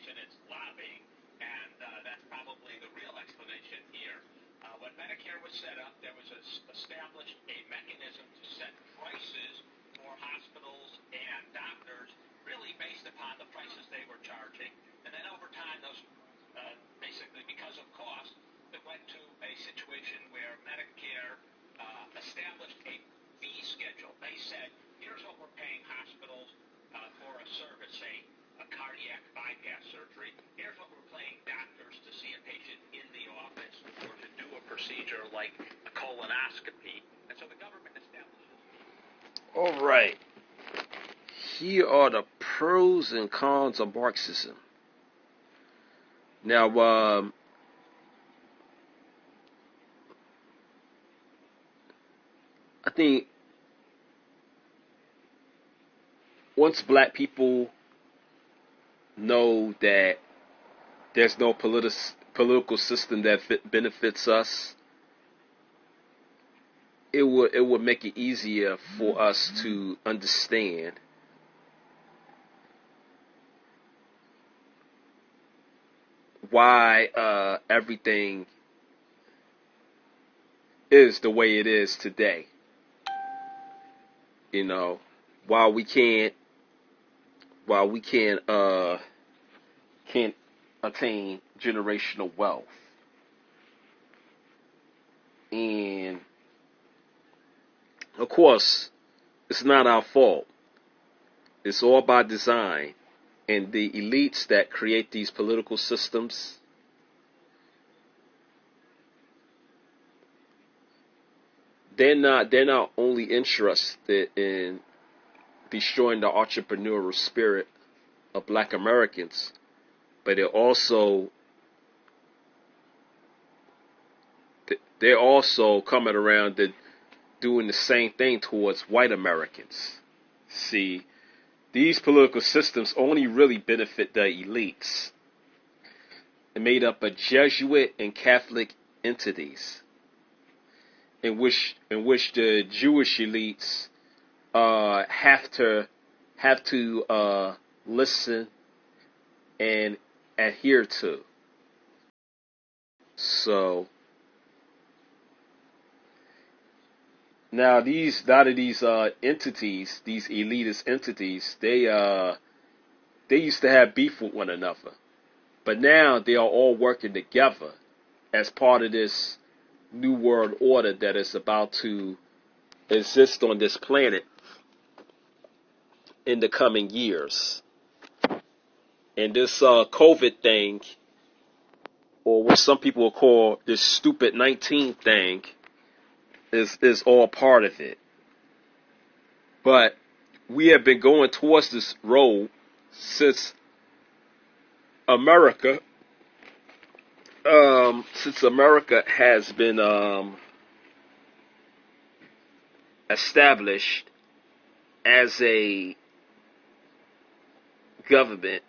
reason it's lobbying, and that's probably the real explanation here. When Medicare was set up, there was established a mechanism to set prices for hospitals and doctors, really based upon the prices they were charging. And then over time, those basically because of cost, it went to a situation where Medicare established a fee schedule. They said, here's what we're paying hospitals for a service, say a cardiac bypass surgery. Here's what we're paying doctors to see a patient in the office or to do a procedure like a colonoscopy. And so the government establishes. All right. Here are the pros and cons of Marxism. Now, I think once black people know that there's no political system that benefits us, it would make it easier for us to understand why everything is the way it is today. You know, while we can't attain generational wealth, and of course, it's not our fault. It's all by design, and the elites that create these political systems, they're not only interested in destroying the entrepreneurial spirit of black Americans, but they're also coming around to doing the same thing towards white Americans. See, these political systems only really benefit the elites. They're made up of Jesuit and Catholic entities, in which the Jewish elites have to listen and adhere to. So now these entities, these elitist entities, they used to have beef with one another, but now they are all working together as part of this new world order that is about to exist on this planet in the coming years. And this COVID thing, or what some people will call this stupid 19 thing, is all part of it. But we have been going towards this road since America has been established as a government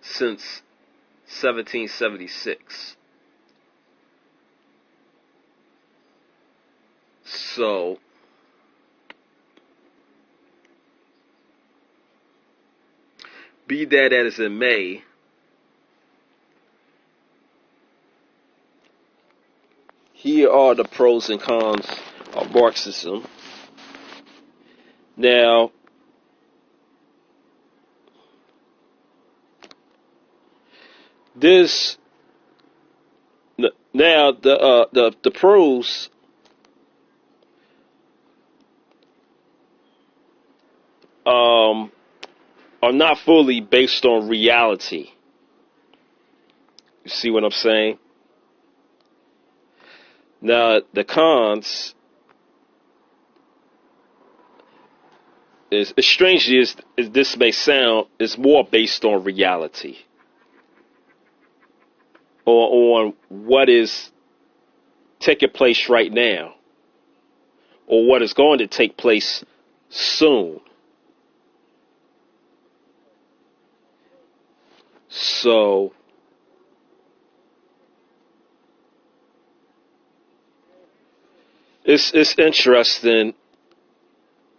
since 1776. So be that as it may, here are the pros and cons of Marxism. Now, the pros are not fully based on reality. You see what I'm saying? Now, the cons, as strangely as this may sound, is more based on reality, or on what is taking place right now, or what is going to take place soon. So it's interesting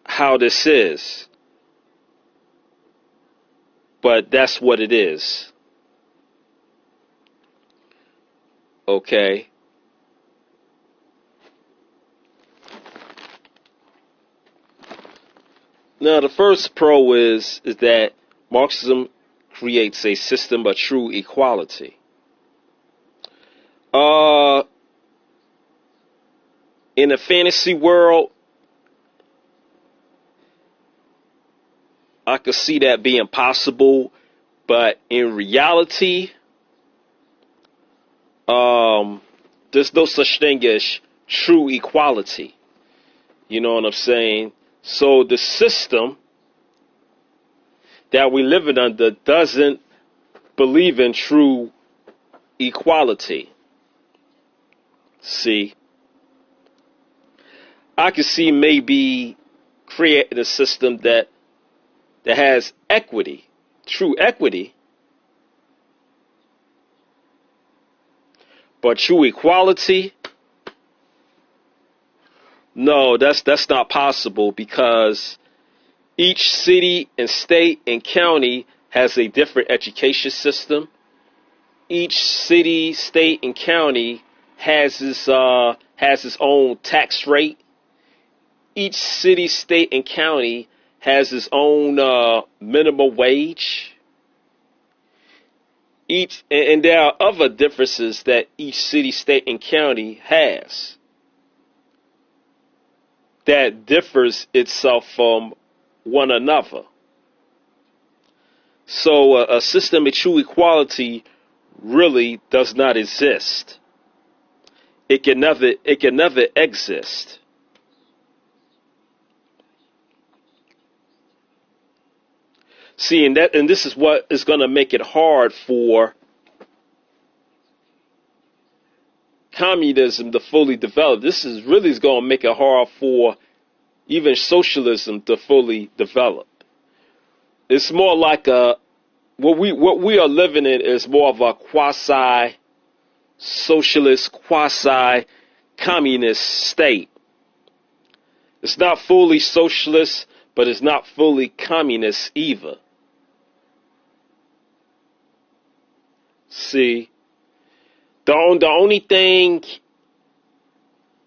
how this is. but that's what it is. Okay. Now, the first pro is that Marxism creates a system of true equality. In a fantasy world, I could see that being possible, but in reality, there's no such thing as true equality. You know what I'm saying? So the system that we live under doesn't believe in true equality. See, I could see maybe creating a system that has equity, true equity, but true equality, no, that's not possible, because each city and state and county has a different education system. Each city, state, and county has its own tax rate. Each city, state, and county has its own minimum wage. And there are other differences that each city, state, and county has that differs itself from one another. So a system of true equality really does not exist. It can never exist. See, and this is what is going to make it hard for communism to fully develop. This is really going to make it hard for even socialism to fully develop. It's more like what we are living in is more of a quasi socialist, quasi communist state. It's not fully socialist, but it's not fully communist either. See, the only thing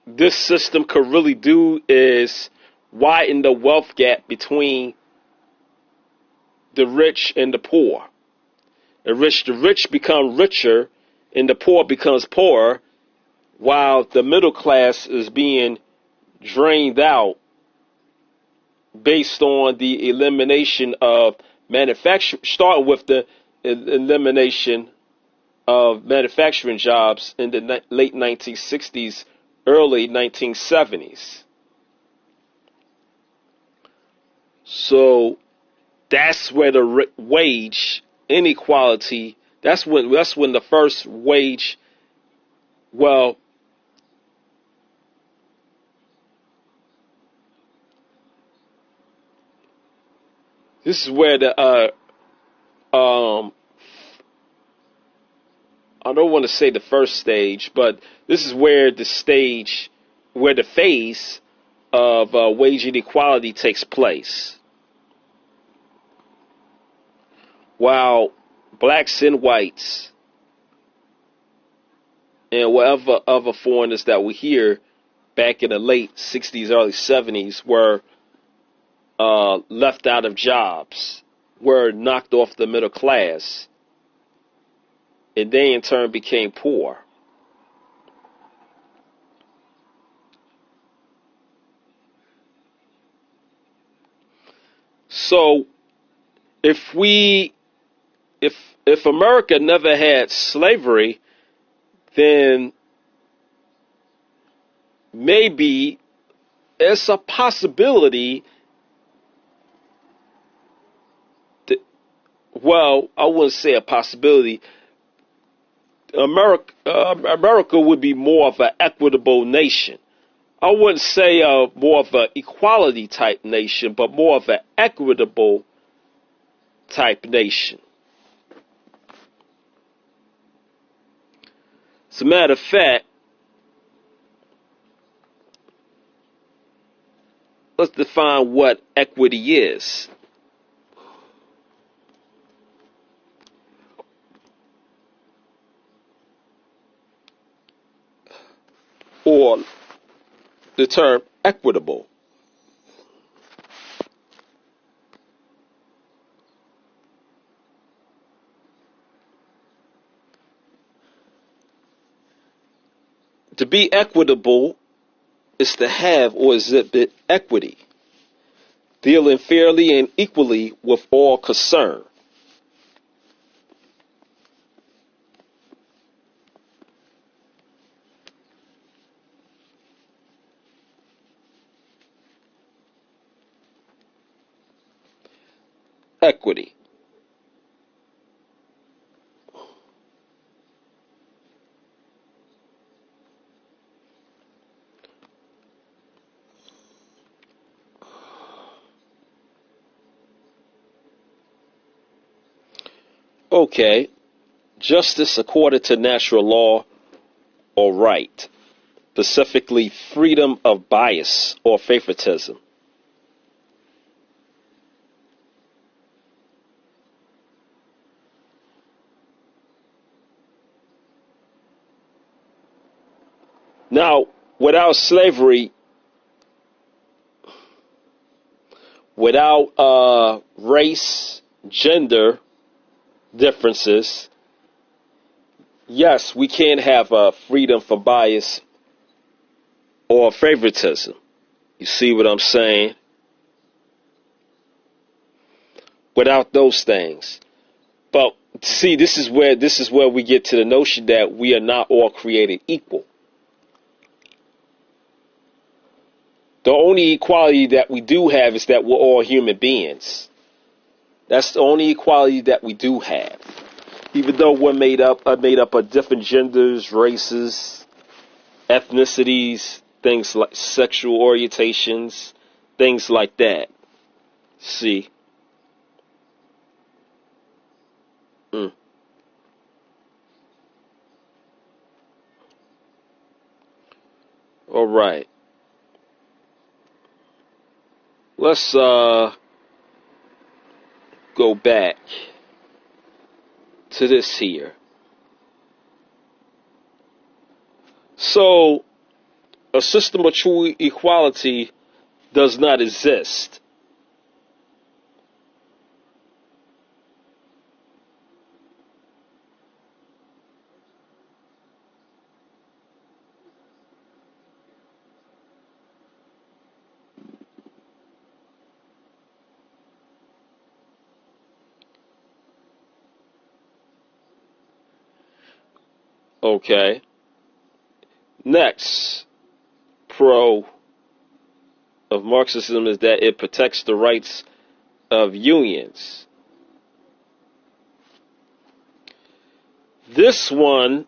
this system could really do is widen the wealth gap between the rich and the poor. The rich become richer and the poor becomes poorer, while the middle class is being drained out based on the elimination of manufacturing, starting with the elimination of manufacturing jobs in the late 1960s, early 1970s. So that's where the wage inequality, that's when the first wage, well, this is where the I don't want to say the first stage, but this is where the phase of wage inequality takes place. While blacks and whites and whatever other foreigners that were here back in the late 60s, early 70s were left out of jobs, were knocked off the middle class, and they in turn became poor. So if America never had slavery, then maybe it's a possibility that, well, I wouldn't say a possibility. America would be more of an equitable nation. I wouldn't say more of an equality type nation, but more of an equitable type nation. As a matter of fact, let's define what equity is. or the term equitable. To be equitable is to have or exhibit equity, dealing fairly and equally with all concerned. Equity. Okay, justice according to natural law or right, specifically freedom of bias or favoritism. Now, without slavery, without race, gender differences, yes, we can have freedom from bias or favoritism. You see what I'm saying? Without those things. But see, this is where we get to the notion that we are not all created equal. The only equality that we do have is that we're all human beings. That's the only equality that we do have. Even though we're made up of different genders, races, ethnicities, things like sexual orientations, things like that. See? All right. Let's go back to this here. So, a system of true equality does not exist. Okay. Next, pro of Marxism is that it protects the rights of unions. This one,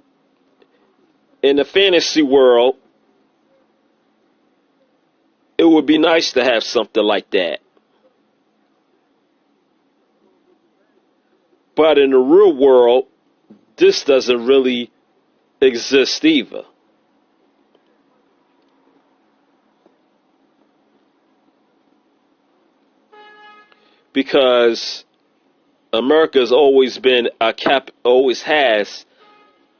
in the fantasy world, it would be nice to have something like that. But in the real world, this doesn't really exist either. Because America's always been always has,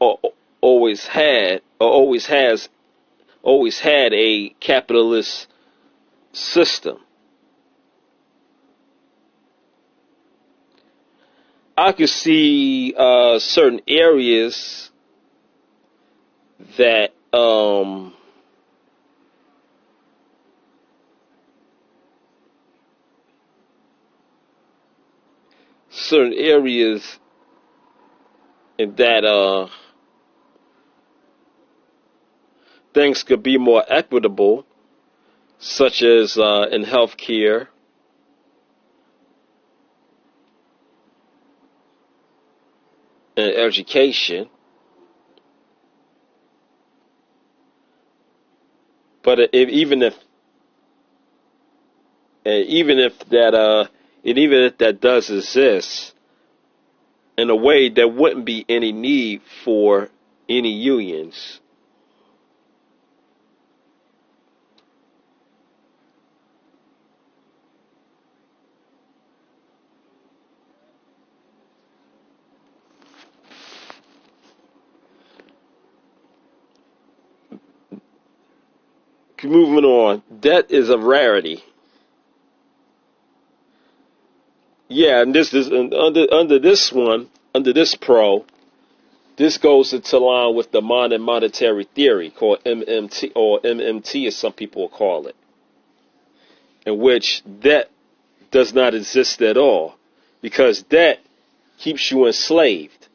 or always had, or always had a capitalist system. I could see certain areas that in that things could be more equitable, such as in healthcare, and education. But even if that does exist, in a way there wouldn't be any need for any unions. moving on. Debt is a rarity. Yeah, and this is under this one, under this pro, this goes into line with the modern monetary theory called MMT, or MMT as some people will call it, in which debt does not exist at all, because debt keeps you enslaved.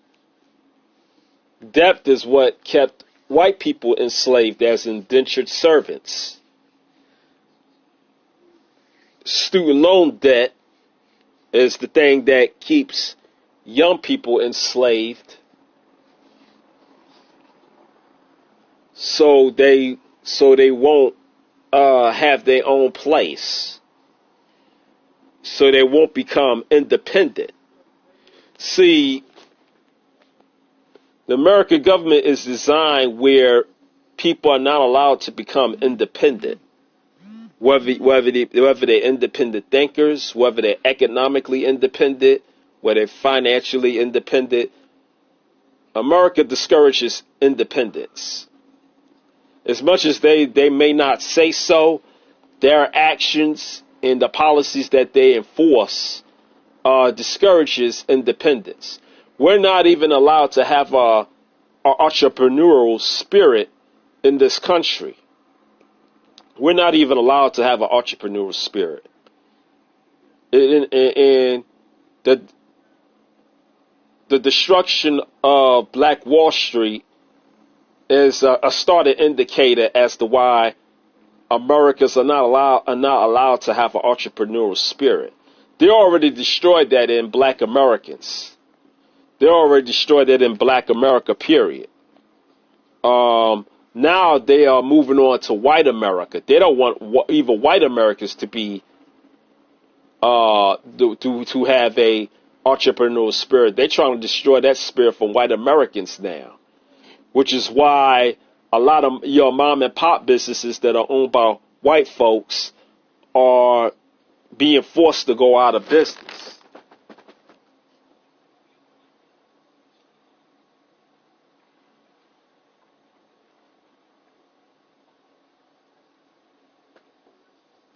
Debt is what kept white people enslaved as indentured servants. Student loan debt is the thing that keeps young people enslaved, so they won't have their own place, so they won't become independent. See, the American government is designed where people are not allowed to become independent. Whether they're independent thinkers, whether they're economically independent, whether they're financially independent, America discourages independence. As much as they may not say so, their actions and the policies that they enforce discourages independence. We're not even allowed to have our entrepreneurial spirit in this country. We're not even allowed to have an entrepreneurial spirit. And the destruction of Black Wall Street is a starting indicator as to why Americans are not allowed to have an entrepreneurial spirit. They already destroyed that in Black Americans. They already destroyed that in Black America, period. Now they are moving on to white America. They don't want even white Americans to be to have a entrepreneurial spirit. They're trying to destroy that spirit from white Americans now, which is why a lot of your mom and pop businesses that are owned by white folks are being forced to go out of business.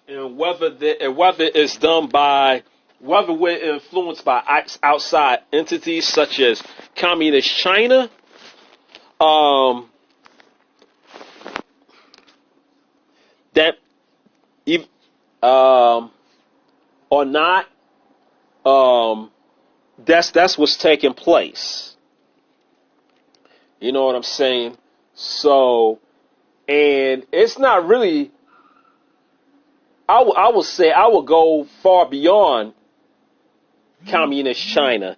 And whether it's done by, whether we're influenced by outside entities such as communist China, that or not, that's what's taking place. You know what I'm saying? So, and it's not really. I would say I would go far beyond communist China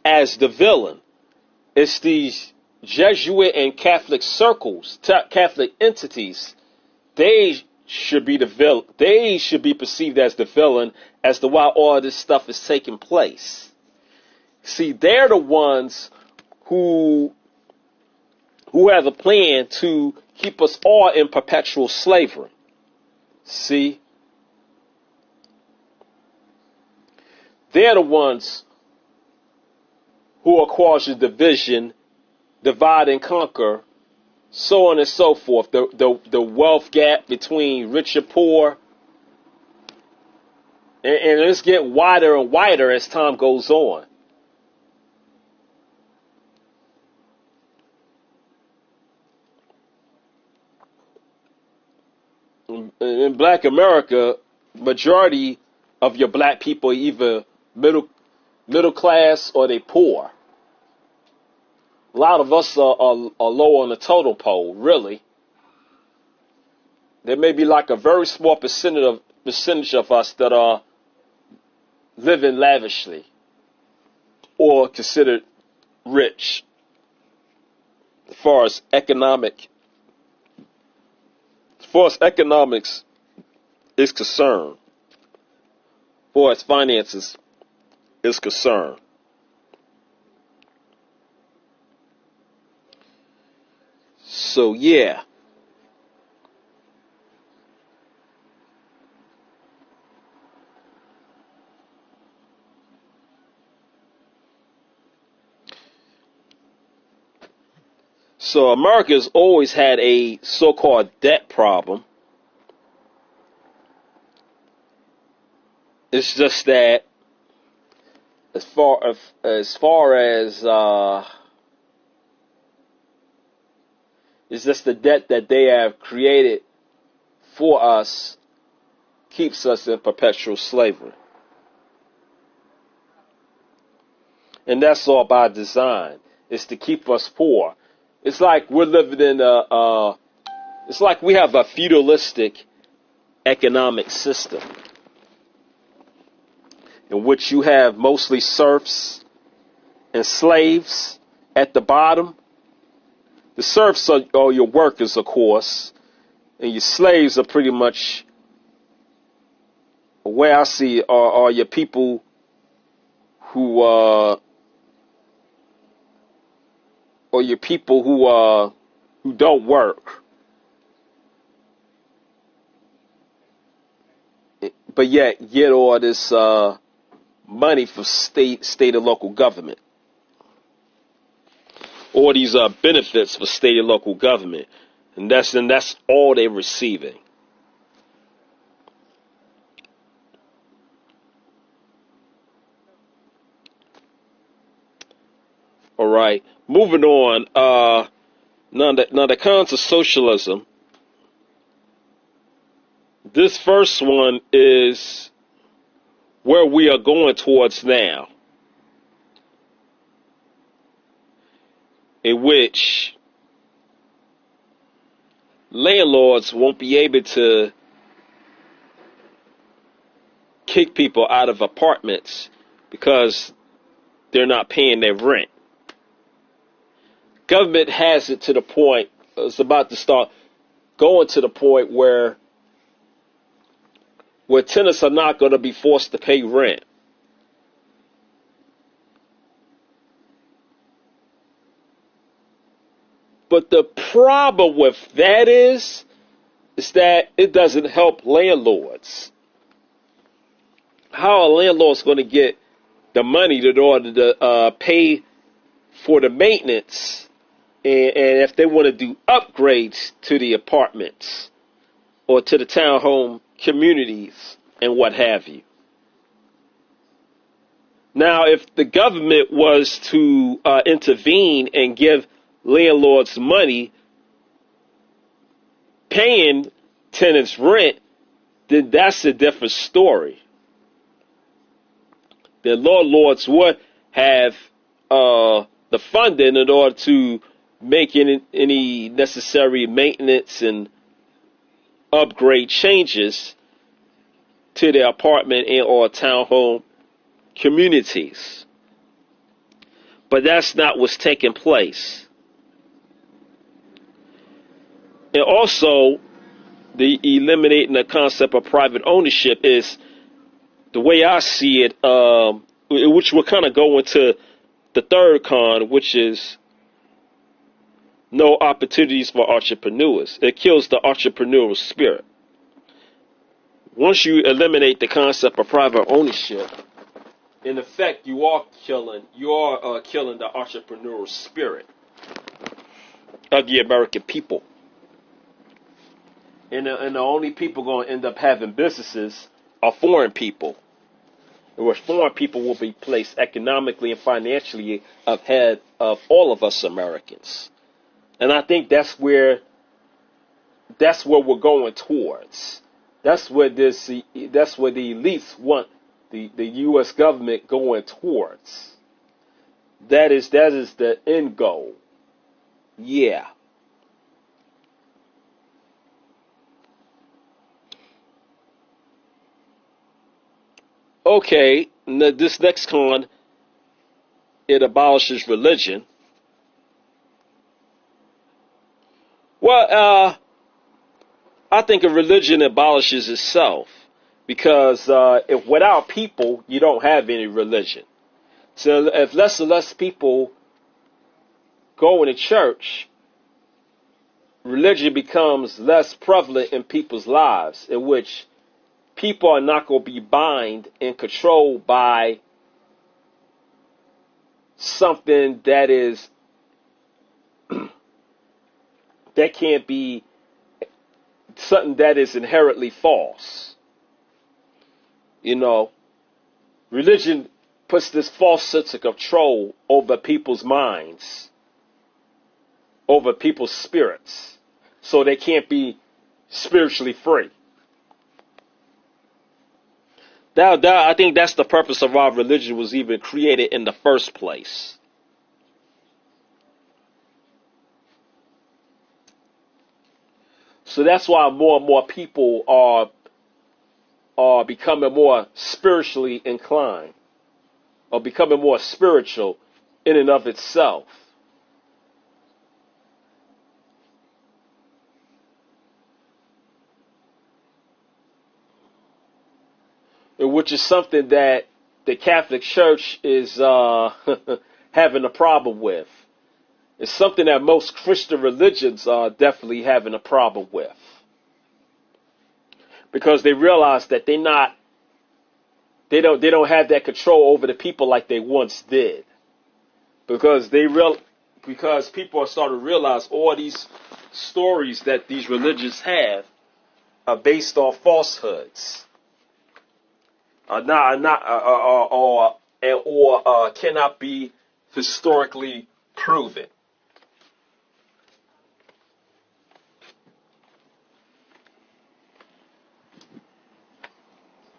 as the villain. It's these Jesuit and Catholic circles, Catholic entities. They should be the villain. They should be perceived as the villain as to why all this stuff is taking place. See, they're the ones who have a plan to keep us all in perpetual slavery. See? They're the ones who are causing division, divide and conquer, so on and so forth. The wealth gap between rich and poor. And it's getting wider and wider as time goes on. In Black America, majority of your black people are either middle class or they poor. A lot of us are low on the totem pole, really. There may be like a very small percentage of us that are living lavishly or considered rich as far as economics is concerned, as far as finances is concerned. So yeah. So America has always had a so-called debt problem. It's just that as far as it's just the debt that they have created for us keeps us in perpetual slavery. And that's all by design. It's to keep us poor. It's like we're living in it's like we have a feudalistic economic system in which you have mostly serfs and slaves at the bottom. The serfs are your workers, of course, and your slaves are pretty much, the way I see it, are your people who who don't work, but yet get all this money from state and local government. All these benefits for state and local government, and that's all they're receiving. All right, moving on. Now the cons of socialism. This first one is where we are going towards now, in which landlords won't be able to kick people out of apartments because they're not paying their rent. Government has it to the point, it's about to start going to the point where tenants are not going to be forced to pay rent. But the problem with that is that it doesn't help landlords. How are landlords going to get the money in order to pay for the maintenance, and if they want to do upgrades to the apartments or to the townhome communities and what have you? Now, if the government was to intervene and give landlords money paying tenants rent, then that's a different story. The landlords would have the funding in order to make any necessary maintenance and upgrade changes to their apartment and or townhome communities. But that's not what's taking place. And also, the eliminating the concept of private ownership is, the way I see it, which will kind of go into the third con, which is no opportunities for entrepreneurs. It kills the entrepreneurial spirit. Once you eliminate the concept of private ownership, in effect, you are killing the entrepreneurial spirit of the American people. And the only people going to end up having businesses are foreign people, in which foreign people will be placed economically and financially ahead of all of us Americans. And I think that's where we're going towards. That's where the elites want the U.S. government going towards. That is the end goal. Yeah. Okay, this next con, it abolishes religion. Well, I think a religion abolishes itself, because if without people, you don't have any religion. So if less and less people go into church, religion becomes less prevalent in people's lives, in which people are not going to be bound and controlled by something that is that can't be something that is inherently false. You know, Religion puts this false sense of control over people's minds, over people's spirits, so they can't be spiritually free. I think that's the purpose of why religion was even created in the first place. So that's why more and more people are becoming more spiritually inclined, or becoming more spiritual in and of itself. Which is something that the Catholic Church is having a problem with. It's something that most Christian religions are definitely having a problem with, because they realize that they don't have that control over the people like they once did, because people are starting to realize all these stories that these religions have are based on falsehoods. Or cannot be historically proven.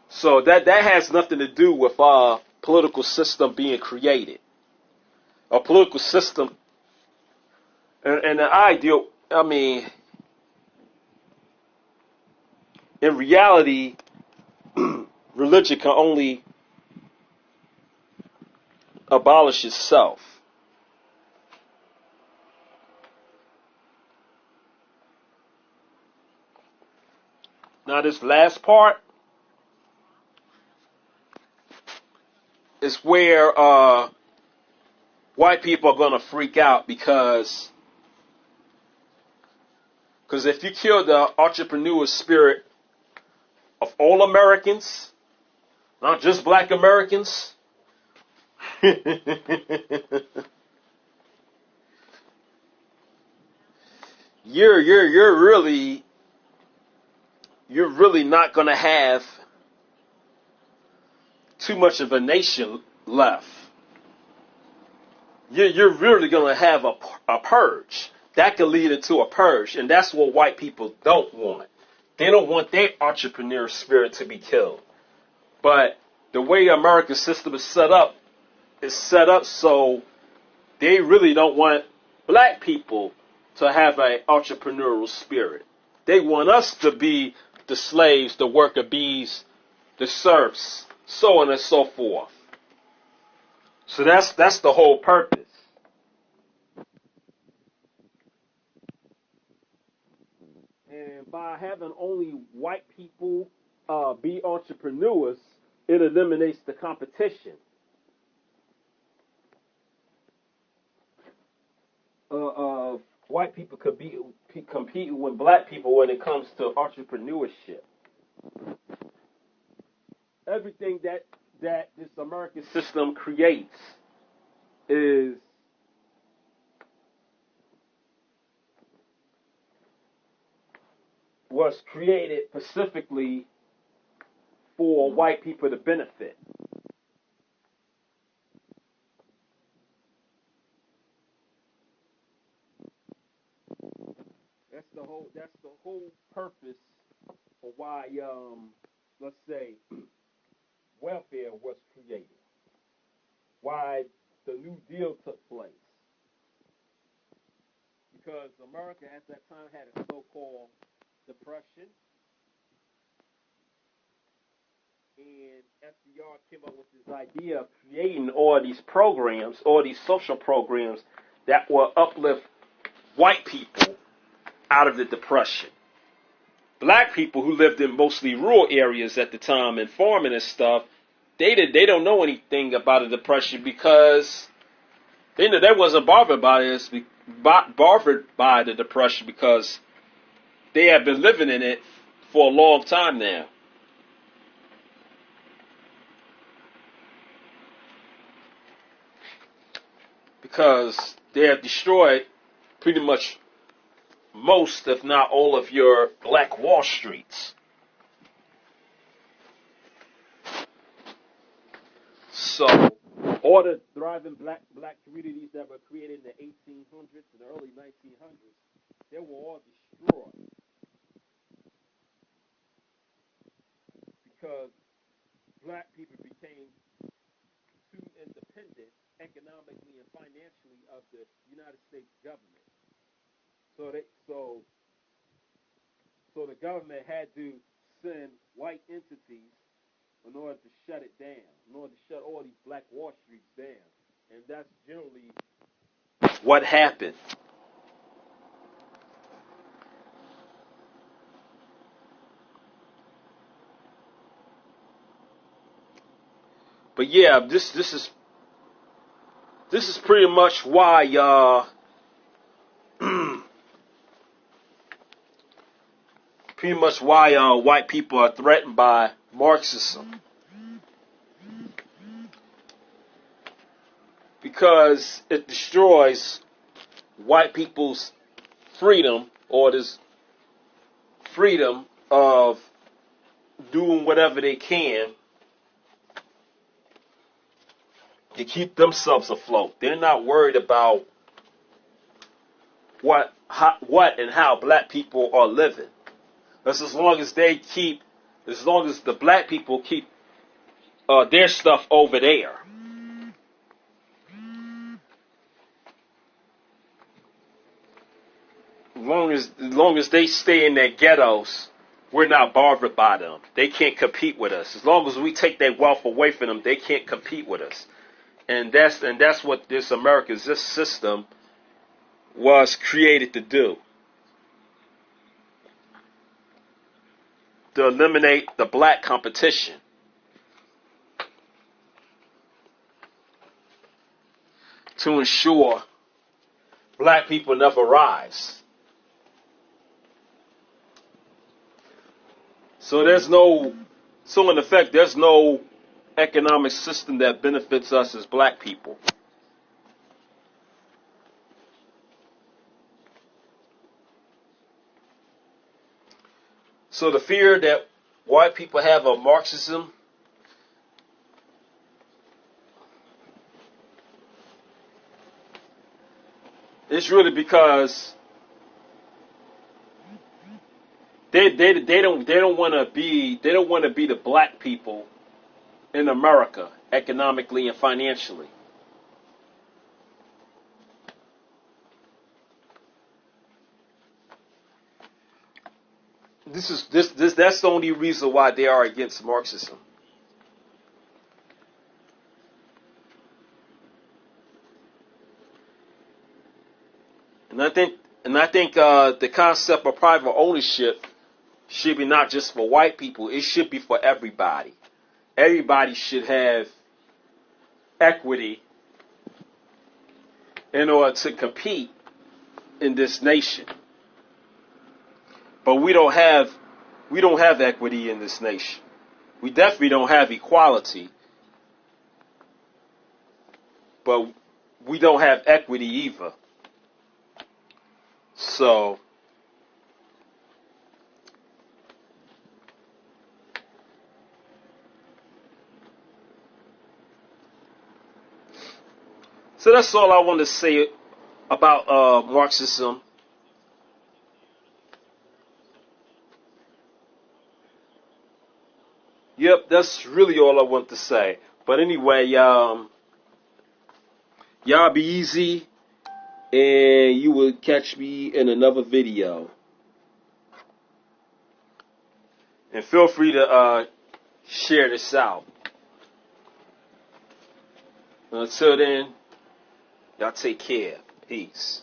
So that has nothing to do with our political system being created. A political system and the ideal. I mean, in reality, religion can only abolish itself. Now, this last part is where white people are going to freak out, because if you kill the entrepreneur spirit of all Americans, not just black Americans, you're really not going to have too much of a nation left. You're really going to have a purge. That could lead into a purge, and that's what white people don't want. They don't want their entrepreneur spirit to be killed. But the way the American system is set up so they really don't want black people to have an entrepreneurial spirit. They want us to be the slaves, the worker bees, the serfs, so on and so forth. So that's the whole purpose. And by having only white people be entrepreneurs, it eliminates the competition. White people could be competing with black people when it comes to entrepreneurship. Everything that this American system creates was created specifically for white people to benefit. That's the whole purpose for why let's say welfare was created. Why the New Deal took place. Because America at that time had a so-called depression, and FDR came up with this idea of creating all these programs, all these social programs that will uplift white people out of the depression. Black people who lived in mostly rural areas at the time and farming and stuff, they don't know anything about the depression, because they wasn't bothered by the depression, because they have been living in it for a long time now. Because they have destroyed pretty much most, if not all, of your black Wall Streets. So all the thriving black communities that were created in the 1800s and the early 1900s, they were all destroyed because black people became too independent economically and financially of the United States government. So the government had to send white entities in order to shut it down, in order to shut all these black Wall Streets down. And that's generally what happened. But yeah, this is pretty much why pretty much why white people are threatened by Marxism. Because it destroys white people's freedom, or this freedom of doing whatever they can to keep themselves afloat. They're not worried about what and how black people are living. That's as long as the black people keep their stuff over there. As long as they stay in their ghettos, we're not bothered by them. They can't compete with us. As long as we take their wealth away from them, they can't compete with us. And that's what this system was created to do. To eliminate the black competition. To ensure black people never rise. So in effect, there's no economic system that benefits us as black people. So the fear that white people have of Marxism is really because they don't want to be the black people in America economically and financially. That's the only reason why they are against Marxism. And I think the concept of private ownership should be not just for white people. It should be for everybody. Everybody should have equity in order to compete in this nation. But we don't have equity in this nation. We definitely don't have equality. But we don't have equity either. So that's all I want to say about Marxism. Yep, that's really all I want to say. But anyway, y'all be easy, and you will catch me in another video. And feel free to share this out. Until then, y'all take care. Peace.